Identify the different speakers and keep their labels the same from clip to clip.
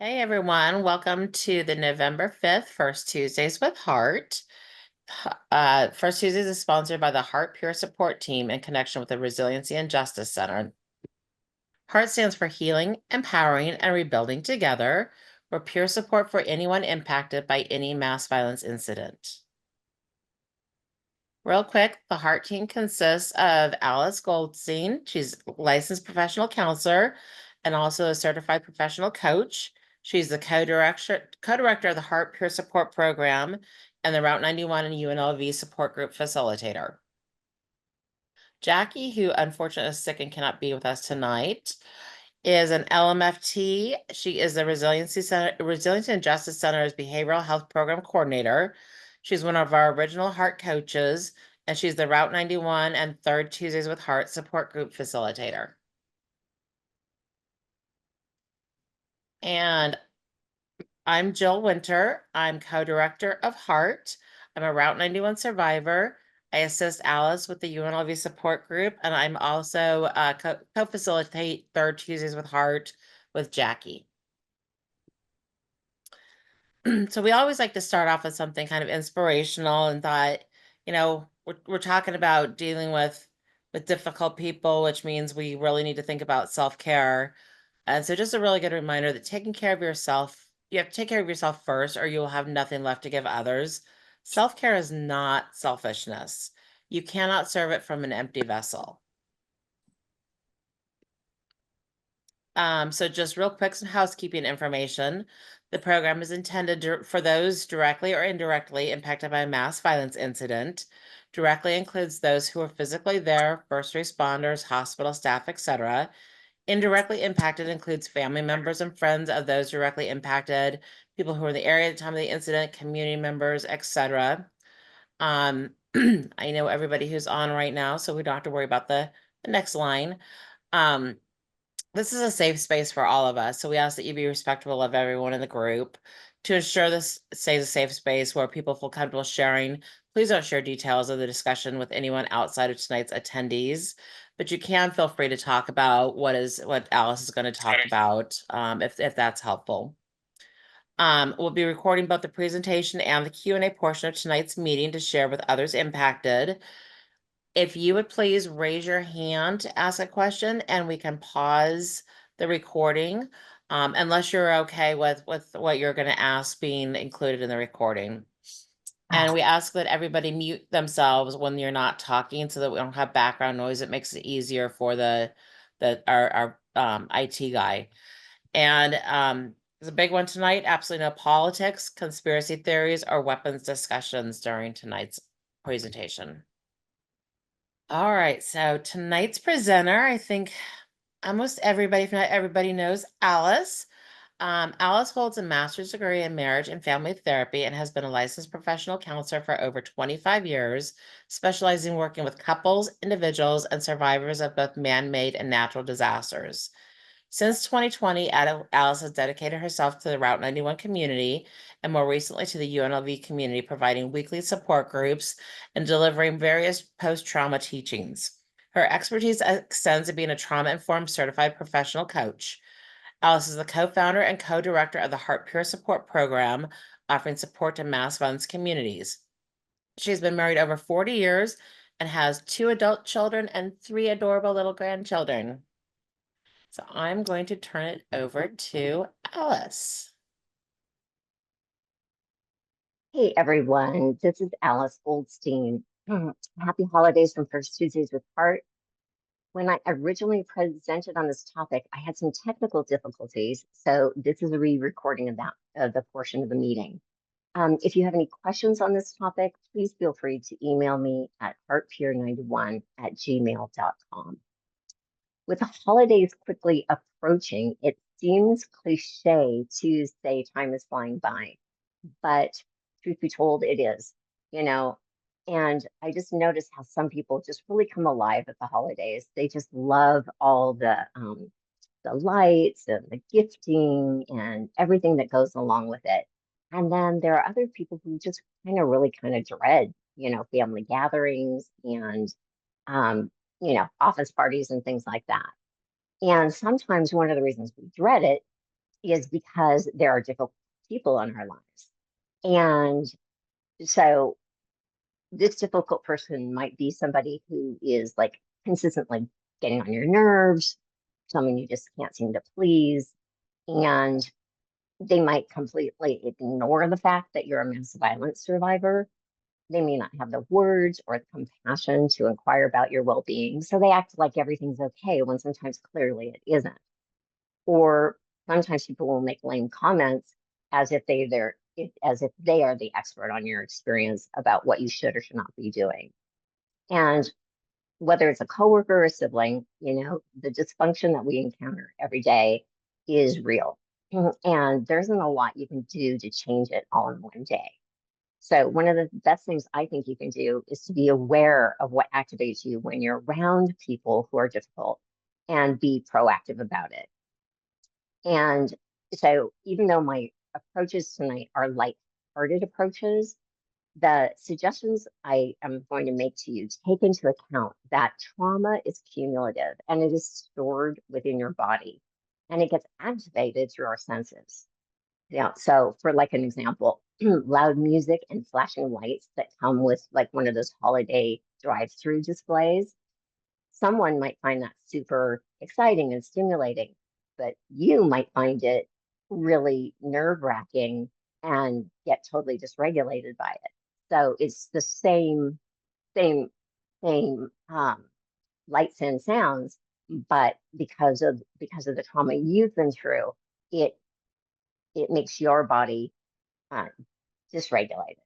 Speaker 1: Hey everyone, welcome to the November 5th First Tuesdays with Heart. First Tuesdays is sponsored by the Heart Peer Support Team in connection with the Resiliency and Justice Center. Heart stands for Healing, Empowering, and Rebuilding Together, for peer support for anyone impacted by any mass violence incident. Real quick, the Heart team consists of Alice Goldstein. She's a licensed professional counselor and also a certified professional coach. She's the co-director of the Heart Peer Support Program and the Route 91 and UNLV support group facilitator. Jackie, who unfortunately is sick and cannot be with us tonight, is an LMFT. She is the Resiliency and Justice Center's Behavioral Health Program Coordinator. She's one of our original Heart coaches, and she's the Route 91 and Third Tuesdays with Heart support group facilitator. And I'm Jill Winter. I'm co-director of Heart. I'm a Route 91 survivor. I assist Alice with the UNLV support group, and I'm also co-facilitate Third Tuesdays with Heart with Jackie. So we always like to start off with something kind of inspirational and thought, we're talking about dealing with difficult people, which means we really need to think about self-care. And so just a really good reminder that taking care of yourself, you have to take care of yourself first, or you will have nothing left to give others. Self-care is not selfishness. You cannot serve it from an empty vessel. So just real quick, some housekeeping information. The program is intended for those directly or indirectly impacted by a mass violence incident. Directly includes those who are physically there, first responders, hospital staff, etc. Indirectly impacted includes family members and friends of those directly impacted, people who were in the area at the time of the incident, community members, etc. I know everybody who's on right now, so we don't have to worry about the next line. This is a safe space for all of us, so we ask that you be respectful of everyone in the group. To ensure this stays a safe space where people feel comfortable sharing, please don't share details of the discussion with anyone outside of tonight's attendees, but you can feel free to talk about what Alice is going to talk about, if that's helpful. We'll be recording both the presentation and the Q&A portion of tonight's meeting to share with others impacted. If you would please raise your hand to ask a question, and we can pause the recording, unless you're okay with what you're going to ask being included in the recording. And we ask that everybody mute themselves when you're not talking so that we don't have background noise. It makes it easier for our IT guy. And there's a big one tonight. Absolutely no politics, conspiracy theories, or weapons discussions during tonight's presentation. All right, so tonight's presenter, I think almost everybody, if not everybody, knows Alice. Alice holds a master's degree in marriage and family therapy and has been a licensed professional counselor for over 25 years, specializing in working with couples, individuals, and survivors of both man-made and natural disasters. Since 2020, Alice has dedicated herself to the Route 91 community and more recently to the UNLV community, providing weekly support groups and delivering various post-trauma teachings. Her expertise extends to being a trauma-informed certified professional coach. Alice is the co-founder and co-director of the Heart Peer Support Program, offering support to mass violence communities. She's been married over 40 years and has 2 adult children and 3 adorable little grandchildren. So I'm going to turn it over to Alice.
Speaker 2: Hey everyone, this is Alice Goldstein. Happy holidays from First Tuesdays with Heart. When I originally presented on this topic, I had some technical difficulties, so this is a re-recording of the portion of the meeting. If you have any questions on this topic, please feel free to email me at heartpeer91@gmail.com. With the holidays quickly approaching, it seems cliche to say time is flying by, but truth be told, it is, you know. And I just noticed how some people just really come alive at the holidays. They just love all the lights and the gifting and everything that goes along with it. And then there are other people who just kind of dread, family gatherings and um, office parties and things like that. And sometimes one of the reasons we dread it is because there are difficult people in our lives. And so this difficult person might be somebody who is like consistently getting on your nerves, someone you just can't seem to please. And they might completely ignore the fact that you're a mass violence survivor. They may not have the words or the compassion to inquire about your well being. So they act like everything's okay when sometimes clearly it isn't. Or sometimes people will make lame comments as if as if they are the expert on your experience about what you should or should not be doing. And whether it's a coworker or a sibling, the dysfunction that we encounter every day is real. And there isn't a lot you can do to change it all in one day. So, one of the best things I think you can do is to be aware of what activates you when you're around people who are difficult and be proactive about it. And so, even though my approaches tonight are light-hearted approaches, the suggestions I am going to make to you take into account that trauma is cumulative and it is stored within your body and it gets activated through our senses. Yeah. So, for like an example, loud music and flashing lights that come with like one of those holiday drive-through displays, someone might find that super exciting and stimulating, but you might find it really nerve-wracking and get totally dysregulated by it. So it's the same, same lights and sounds, but because of the trauma you've been through, it it makes your body uh, dysregulated.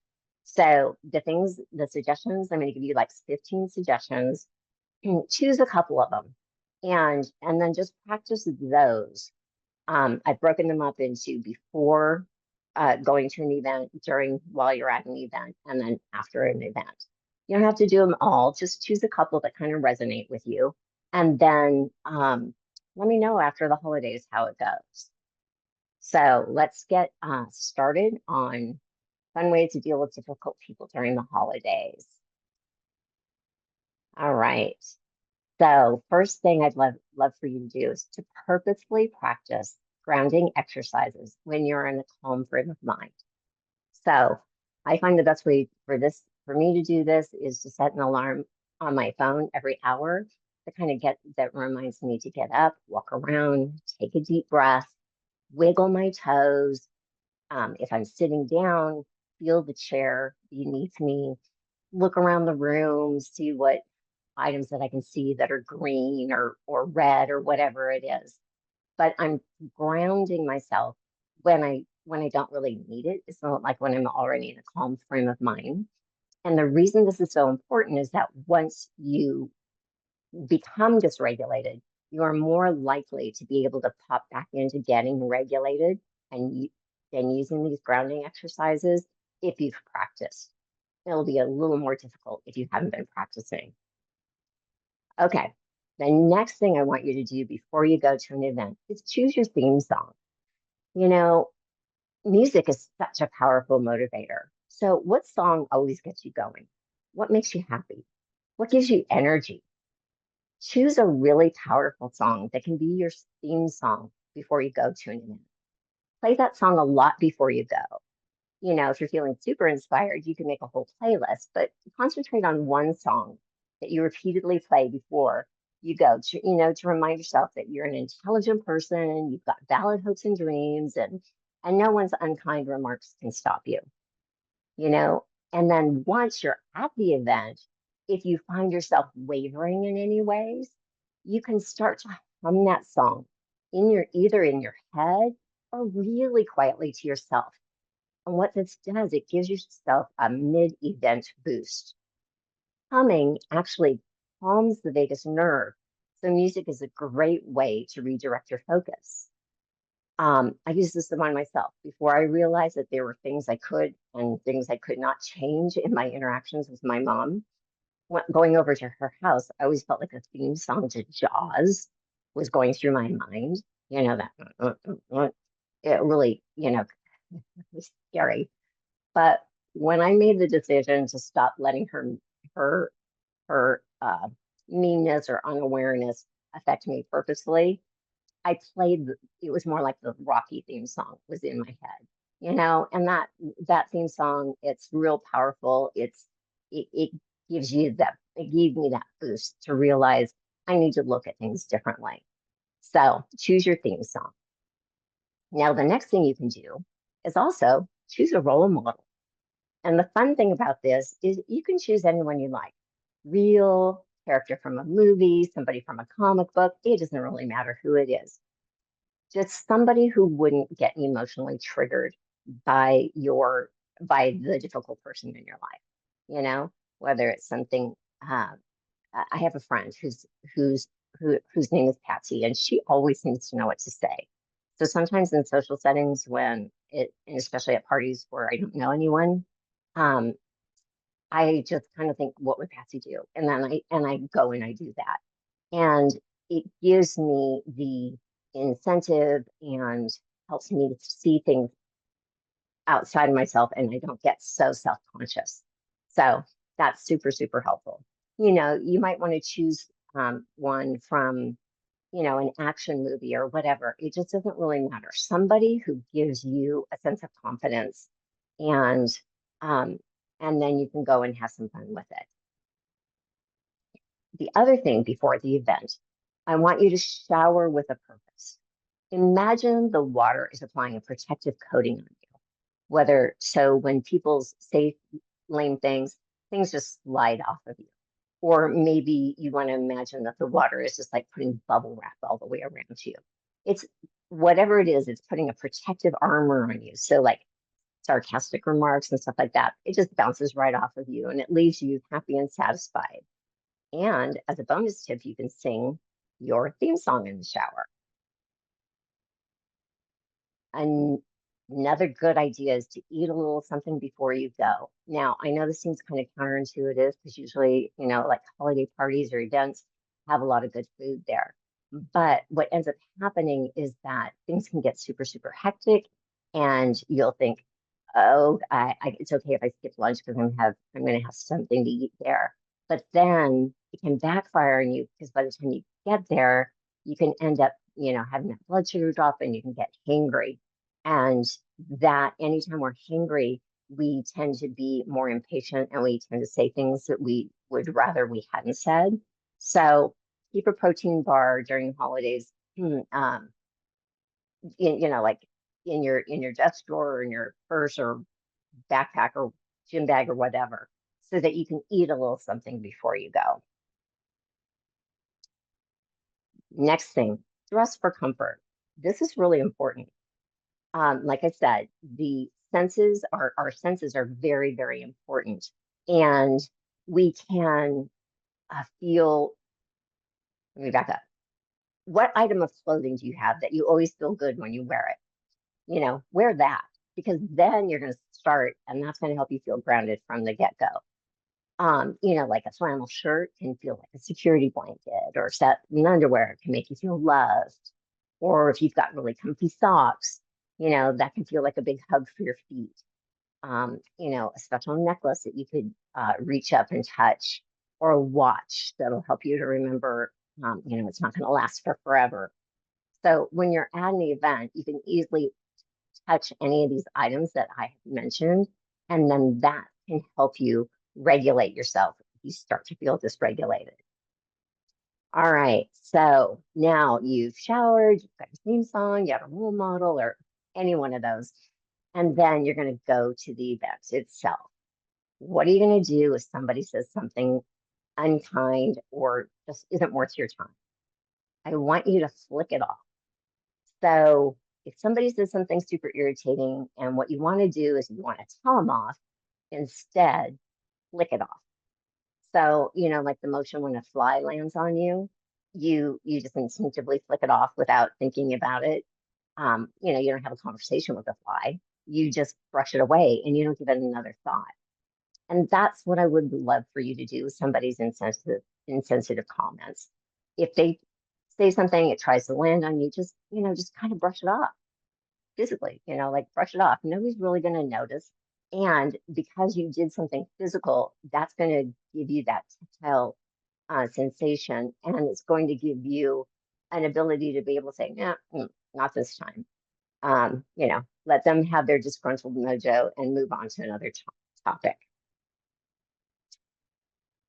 Speaker 2: So the suggestions, I'm going to give you like 15 suggestions. Choose a couple of them, and then just practice those. I've broken them up into before going to an event, during while you're at an event, and then after an event. You don't have to do them all. Just choose a couple that kind of resonate with you, and then let me know after the holidays how it goes. So let's get started on fun ways to deal with difficult people during the holidays. All right. So first thing I'd love for you to do is to purposefully practice grounding exercises when you're in a calm frame of mind. So I find the best way for me to do this is to set an alarm on my phone every hour to kind of that reminds me to get up, walk around, take a deep breath, wiggle my toes. If I'm sitting down, feel the chair beneath me, look around the room, see what items that I can see that are green or red or whatever it is. But I'm grounding myself when I don't really need it. It's not like when I'm already in a calm frame of mind. And the reason this is so important is that once you become dysregulated, you are more likely to be able to pop back into getting regulated and then using these grounding exercises if you've practiced. It'll be a little more difficult if you haven't been practicing. Okay. The next thing I want you to do before you go to an event is choose your theme song. You know, music is such a powerful motivator. So, what song always gets you going? What makes you happy? What gives you energy? Choose a really powerful song that can be your theme song before you go to an event. Play that song a lot before you go. If you're feeling super inspired, you can make a whole playlist, but concentrate on one song that you repeatedly play before you go to remind yourself that you're an intelligent person, you've got valid hopes and dreams, and no one's unkind remarks can stop you, you know? And then once you're at the event, if you find yourself wavering in any ways, you can start to hum that song either in your head or really quietly to yourself. And what this does, it gives yourself a mid-event boost. Humming actually calms the vagus nerve. So music is a great way to redirect your focus. I used this on myself before I realized that there were things I could and things I could not change in my interactions with my mom. Going over to her house, I always felt like a theme song to Jaws was going through my mind. That it really, was scary. But when I made the decision to stop letting her her meanness or unawareness affect me purposely, I played, it was more like the Rocky theme song was in my head, and that theme song, it's real powerful. It gives you that, it gave me that boost to realize I need to look at things differently. So choose your theme song. Now, the next thing you can do is also choose a role model. And the fun thing about this is you can choose anyone you like. Real character from a movie, somebody from a comic book, it doesn't really matter who it is. Just somebody who wouldn't get emotionally triggered by the difficult person in your life, whether it's something I have a friend who's whose name is Patsy, and she always seems to know what to say. So sometimes in social settings, and especially at parties where I don't know anyone, um, I just kind of think, what would Patsy do? And I go and I do that, and it gives me the incentive and helps me to see things outside of myself, and I don't get so self-conscious. So that's super, super helpful. You might want to choose one from, an action movie or whatever. It just doesn't really matter. Somebody who gives you a sense of confidence, and um, and then you can go and have some fun with it. The other thing before the event, I want you to shower with a purpose. Imagine the water is applying a protective coating on you. When people say lame things just slide off of you. Or maybe you want to imagine that the water is just like putting bubble wrap all the way around you. It's whatever it is, it's putting a protective armor on you. So, like sarcastic remarks and stuff like that, it just bounces right off of you and it leaves you happy and satisfied. And as a bonus tip, you can sing your theme song in the shower. And another good idea is to eat a little something before you go. Now, I know this seems kind of counterintuitive because usually, like holiday parties or events have a lot of good food there. But what ends up happening is that things can get super, super hectic, and you'll think, oh, it's okay if I skip lunch because I'm going to have something to eat there. But then it can backfire on you because by the time you get there, you can end up, having that blood sugar drop and you can get hangry. And that anytime we're hangry, we tend to be more impatient and we tend to say things that we would rather we hadn't said. So keep a protein bar during holidays, like in your desk drawer or in your purse or backpack or gym bag or whatever, so that you can eat a little something before you go. Next thing, dress for comfort. This is really important. Like I said, our senses are very, very important. And we can feel, let me back up. What item of clothing do you have that you always feel good when you wear it? Wear that, because then you're going to start, and that's going to help you feel grounded from the get go. Like a flannel shirt can feel like a security blanket, or set in underwear can make you feel loved. Or if you've got really comfy socks, that can feel like a big hug for your feet. A special necklace that you could reach up and touch, or a watch that'll help you to remember, it's not going to last for forever. So when you're at an event, you can easily touch any of these items that I have mentioned, and then that can help you regulate yourself if you start to feel dysregulated. All right, so now you've showered, you've got your theme song, you have a role model, or any one of those, and then you're going to go to the event itself. What are you going to do if somebody says something unkind or just isn't worth your time? I want you to flick it off. So if somebody says something super irritating, and what you want to do is you want to tell them off, instead, flick it off. So, like the motion when a fly lands on you, you just instinctively flick it off without thinking about it. You don't have a conversation with the fly. You just brush it away and you don't give it another thought. And that's what I would love for you to do with somebody's insensitive comments. If they say something, it tries to land on you, just kind of brush it off physically, like brush it off. Nobody's really going to notice. And because you did something physical, that's going to give you that tactile sensation, and it's going to give you an ability to be able to say, yeah, not this time. Let them have their disgruntled mojo and move on to another topic.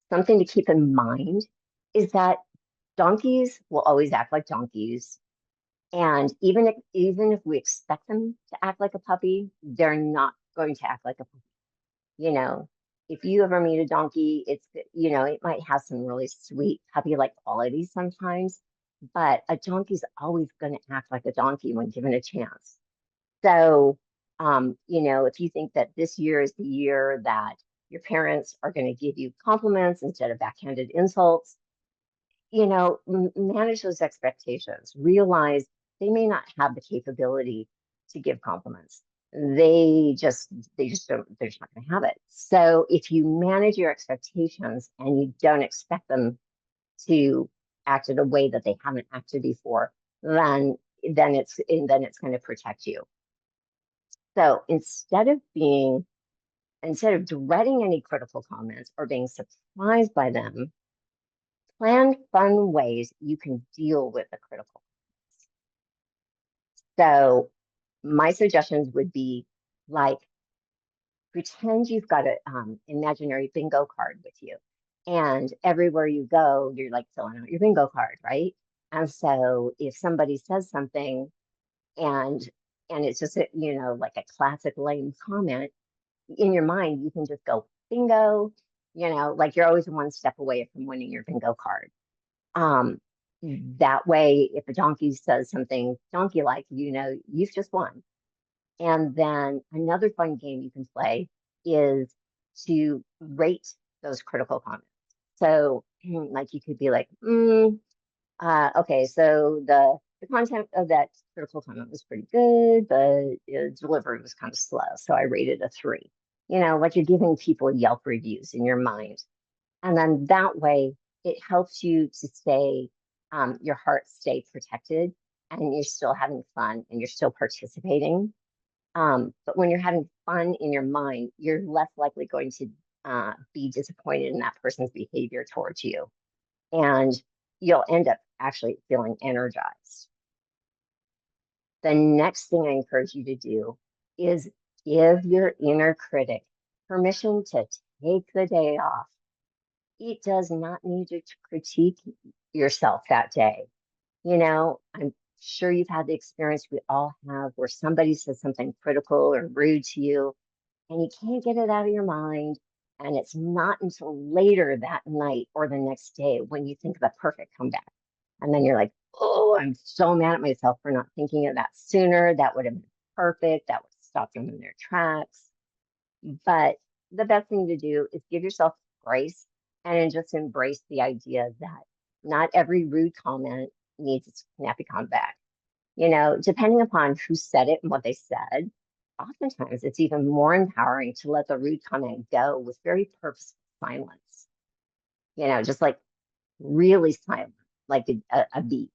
Speaker 2: Something to keep in mind is that donkeys will always act like donkeys. And even if we expect them to act like a puppy, they're not going to act like a puppy. You know, if you ever meet a donkey, it might have some really sweet puppy-like qualities sometimes, but a donkey's always going to act like a donkey when given a chance. So, if you think that this year is the year that your parents are going to give you compliments instead of backhanded insults, manage those expectations. Realize they may not have the capability to give compliments. They just don't, they're just not going to have it. So if you manage your expectations and you don't expect them to act in a way that they haven't acted before, then it's going to protect you. So instead of dreading any critical comments or being surprised by them, plan fun ways you can deal with the critical. So my suggestions would be like, pretend you've got an imaginary bingo card with you. And everywhere you go, you're like filling out your bingo card, right? And so if somebody says something and it's just like a classic lame comment, in your mind, you can just go bingo, like you're always one step away from winning your bingo card. Um, that way, if a donkey says something donkey like, you've just won. And then another fun game you can play is to rate those critical comments. So, like, you could be like, okay, so the content of that critical comment was pretty good, but delivery was kind of slow. So I rated a 3. Like you're giving people Yelp reviews in your mind. And then that way it helps you to stay, your heart stay protected and you're still having fun and you're still participating. But when you're having fun in your mind, you're less likely going to be disappointed in that person's behavior towards you. And you'll end up actually feeling energized. The next thing I encourage you to do is give your inner critic permission to take the day off. It does not need to critique yourself that day. I'm sure you've had the experience we all have where somebody says something critical or rude to you and you can't get it out of your mind. And it's not until later that night or the next day when you think of the perfect comeback. And then you're like, oh, I'm so mad at myself for not thinking of that sooner. That would have been perfect. That would have stopped them in their tracks. But the best thing to do is give yourself grace and just embrace the idea that not every rude comment needs a snappy comeback. Depending upon who said it and what they said, oftentimes it's even more empowering to let the rude comment go with very purposeful silence, just like really silent, like a beat.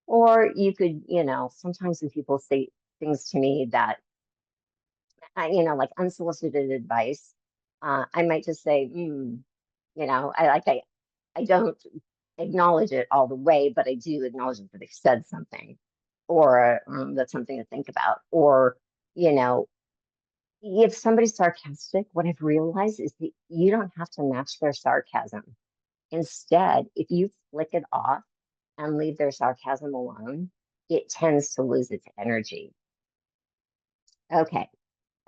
Speaker 2: Or you could, sometimes when people say things to me that, like unsolicited advice, I might just say, I don't acknowledge it all the way, but I do acknowledge that they've said something, or that's something to think about. Or, you know, if somebody's sarcastic, what I've realized is that you don't have to match their sarcasm. Instead, if you flick it off and leave their sarcasm alone, it tends to lose its energy. Okay.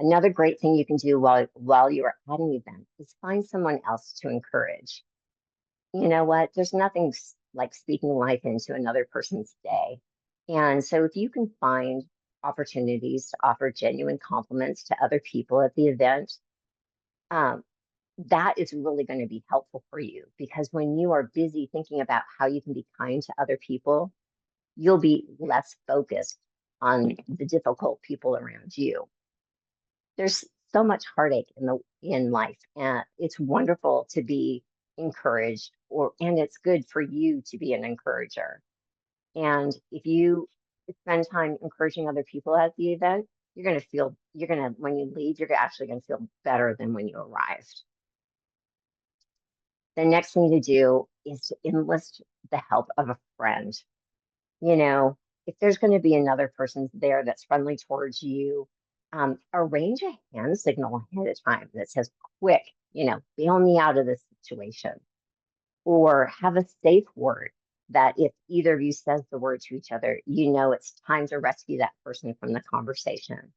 Speaker 2: Another great thing you can do while you are at an event is find someone else to encourage. You know what? There's nothing like speaking life into another person's day. And so if you can find opportunities to offer genuine compliments to other people at the event, um, that is really going to be helpful for you because when you are busy thinking about how you can be kind to other people, you'll be less focused on the difficult people around you. There's so much heartache in life, and it's wonderful to be encouraged, and it's good for you to be an encourager. And if you spend time encouraging other people at the event, when you leave, you're actually going to feel better than when you arrived. The next thing to do is to enlist the help of a friend. You know, if there's going to be another person there that's friendly towards you, arrange a hand signal ahead of time that says, quick, bail me out of this situation. Or have a safe word that if either of you says the word to each other, it's time to rescue that person from the conversation.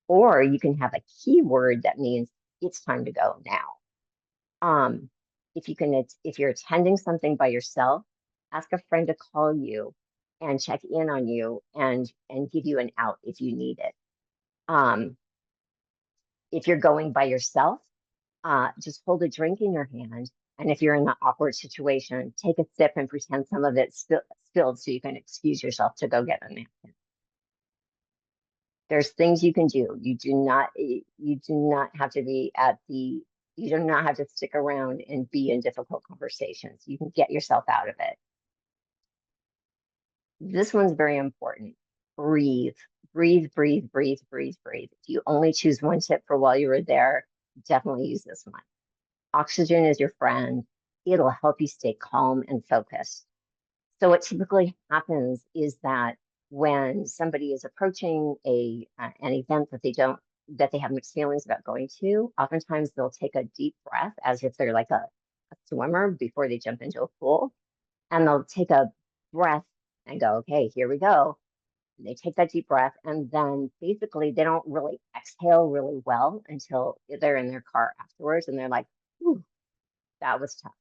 Speaker 2: Or you can have a keyword that means it's time to go now. Um, if you're attending something by yourself, ask a friend to call you and check in on you and give you an out if you need it. Um, if you're going by yourself, just hold a drink in your hand. And if you're in an awkward situation, take a sip and pretend some of it spilled so you can excuse yourself to go get a napkin. There's things you can do. You do not have to be you do not have to stick around and be in difficult conversations. You can get yourself out of it. This one's very important. Breathe, breathe, breathe, breathe, breathe, breathe. If you only choose one tip for while you were there, definitely use this one. Oxygen is your friend. It'll help you stay calm and focused. So what typically happens is that when somebody is approaching an event that they have mixed feelings about going to, oftentimes they'll take a deep breath as if they're like a swimmer before they jump into a pool, and they'll take a breath and go, okay, here we go. And they take that deep breath, and then basically they don't really exhale really well until they're in their car afterwards, and they're like, ooh, that was tough.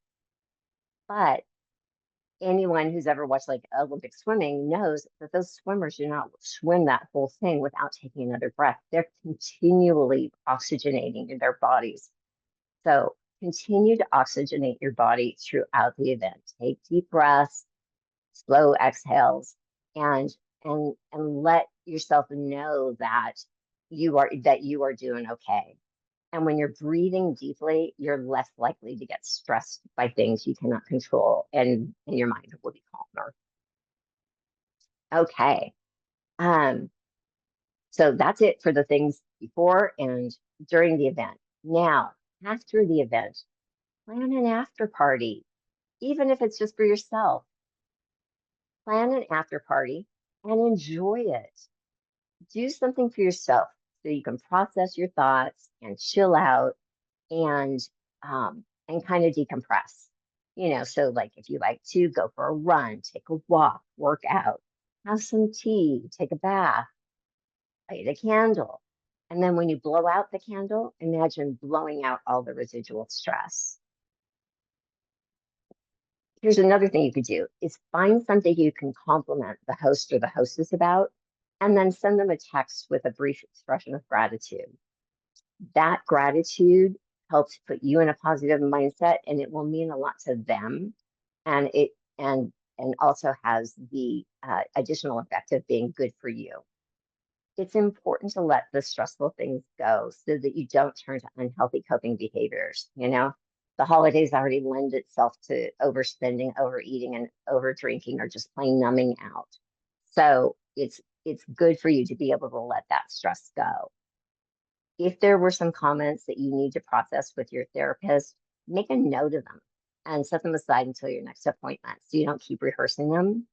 Speaker 2: But anyone who's ever watched like Olympic swimming knows that those swimmers do not swim that whole thing without taking another breath. They're continually oxygenating in their bodies. So continue to oxygenate your body throughout the event. Take deep breaths, slow exhales, and and let yourself know that you are doing okay. And when you're breathing deeply, you're less likely to get stressed by things you cannot control, and your mind will be calmer. Okay. Um, so that's it for the things before and during the event. Now, after the event, plan an after party, even if it's just for yourself. Plan an after party and enjoy it. Do something for yourself so you can process your thoughts and chill out and kind of decompress. So like if you like to go for a run, take a walk, work out, have some tea, take a bath, light a candle. And then when you blow out the candle, imagine blowing out all the residual stress. Here's another thing you could do is find something you can compliment the host or the hostess about, and then send them a text with a brief expression of gratitude. That gratitude helps put you in a positive mindset, and it will mean a lot to them, and it and also has the additional effect of being good for you. It's important to let the stressful things go so that you don't turn to unhealthy coping behaviors. The holidays already lend itself to overspending, overeating, and over drinking, or just plain numbing out. So it's good for you to be able to let that stress go. If there were some comments that you need to process with your therapist, make a note of them and set them aside until your next appointment so you don't keep rehearsing them.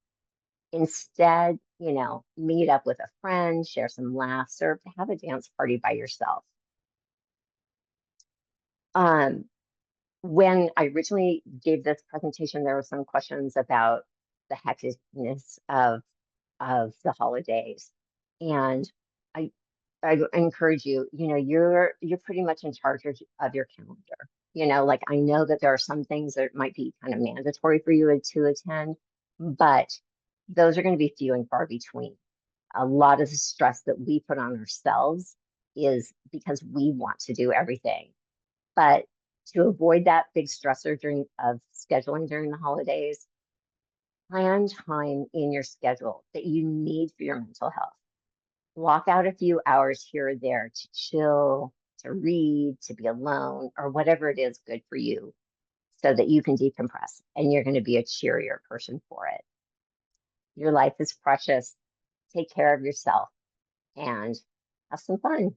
Speaker 2: Instead, meet up with a friend, share some laughs, or have a dance party by yourself. Um, when I originally gave this presentation, there were some questions about the hecticness of the holidays. And I I encourage you, you're pretty much in charge of your calendar. Like I know that there are some things that might be kind of mandatory for you to attend, but those are going to be few and far between. A lot of the stress that we put on ourselves is because we want to do everything. But to avoid that big stressor of scheduling during the holidays, plan time in your schedule that you need for your mental health. Block out a few hours here or there to chill, to read, to be alone, or whatever it is good for you so that you can decompress and you're going to be a cheerier person for it. Your life is precious. Take care of yourself and have some fun.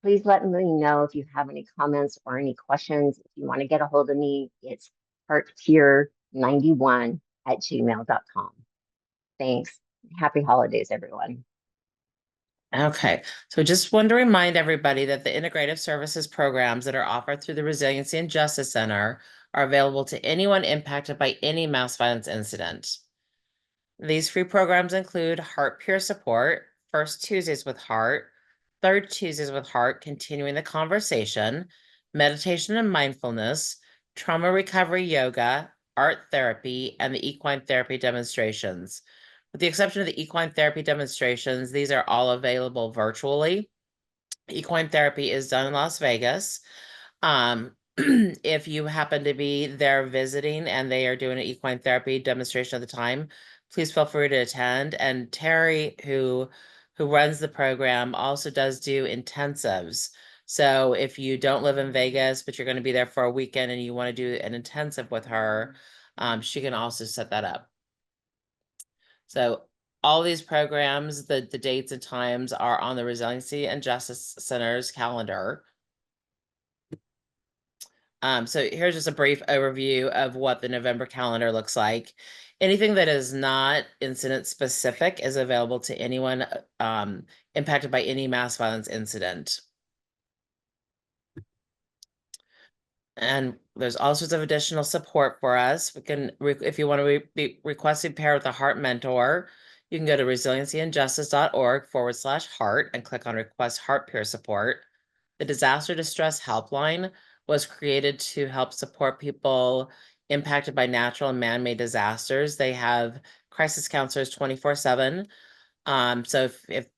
Speaker 2: Please let me know if you have any comments or any questions. If you want to get a hold of me, it's heartpure91 gmail.com. Thanks. Happy holidays, everyone.
Speaker 1: Okay, so just want to remind everybody that the integrative services programs that are offered through the Resiliency and Justice Center are available to anyone impacted by any mass violence incident. These free programs include Heart Peer Support, First Tuesdays with Heart, Third Tuesdays with Heart, continuing the conversation, meditation and mindfulness, trauma recovery yoga, art therapy, and the equine therapy demonstrations. With the exception of the equine therapy demonstrations, these are all available virtually. Equine therapy is done in Las Vegas. If you happen to be there visiting and they are doing an equine therapy demonstration at the time, please feel free to attend. And Terry, who runs the program, also does do intensives. So if you don't live in Vegas, but you're going to be there for a weekend and you want to do an intensive with her, she can also set that up. So all these programs, the dates and times are on the Resiliency and Justice Center's calendar. So here's just a brief overview of what the November calendar looks like. Anything that is not incident specific is available to anyone impacted by any mass violence incident. And there's all sorts of additional support for us. We can, if you want to be requested pair with a heart mentor, you can go to resiliencyandyjustice.org/heart and click on request heart peer support. The disaster distress helpline was created to help support people impacted by natural and man-made disasters. They have crisis counselors 24/7. So if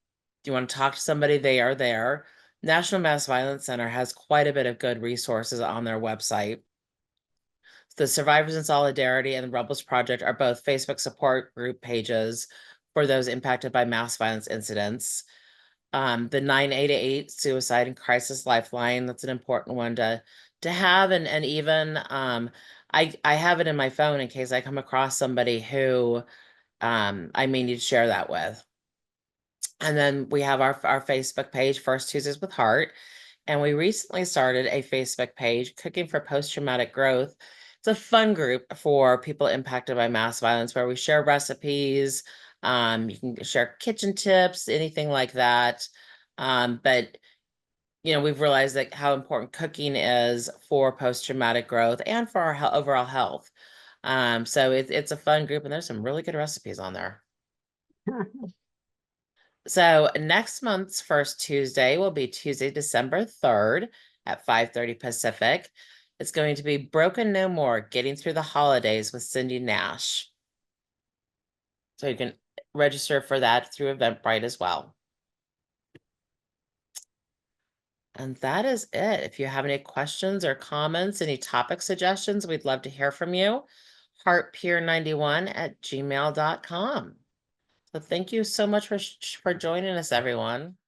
Speaker 1: you want to talk to somebody, they are there. National Mass Violence Center has quite a bit of good resources on their website. The Survivors in Solidarity and the Rebels Project are both Facebook support group pages for those impacted by mass violence incidents. The 988 Suicide and Crisis Lifeline, that's an important one to have. And even I have it in my phone in case I come across somebody who I may need to share that with. And then we have our Facebook page, First Tuesdays with Heart. And we recently started a Facebook page, Cooking for Post-Traumatic Growth. It's a fun group for people impacted by mass violence where we share recipes. You can share kitchen tips, anything like that. But we've realized that how important cooking is for post-traumatic growth and for our overall health. So it's a fun group and there's some really good recipes on there. So next month's first Tuesday will be Tuesday, December 3rd at 5:30 Pacific. It's going to be Broken No More, Getting Through the Holidays with Cindy Nash. So you can register for that through Eventbrite as well. And that is it. If you have any questions or comments, any topic suggestions, we'd love to hear from you. heartpeer91@gmail.com. So thank you so much for joining us, everyone.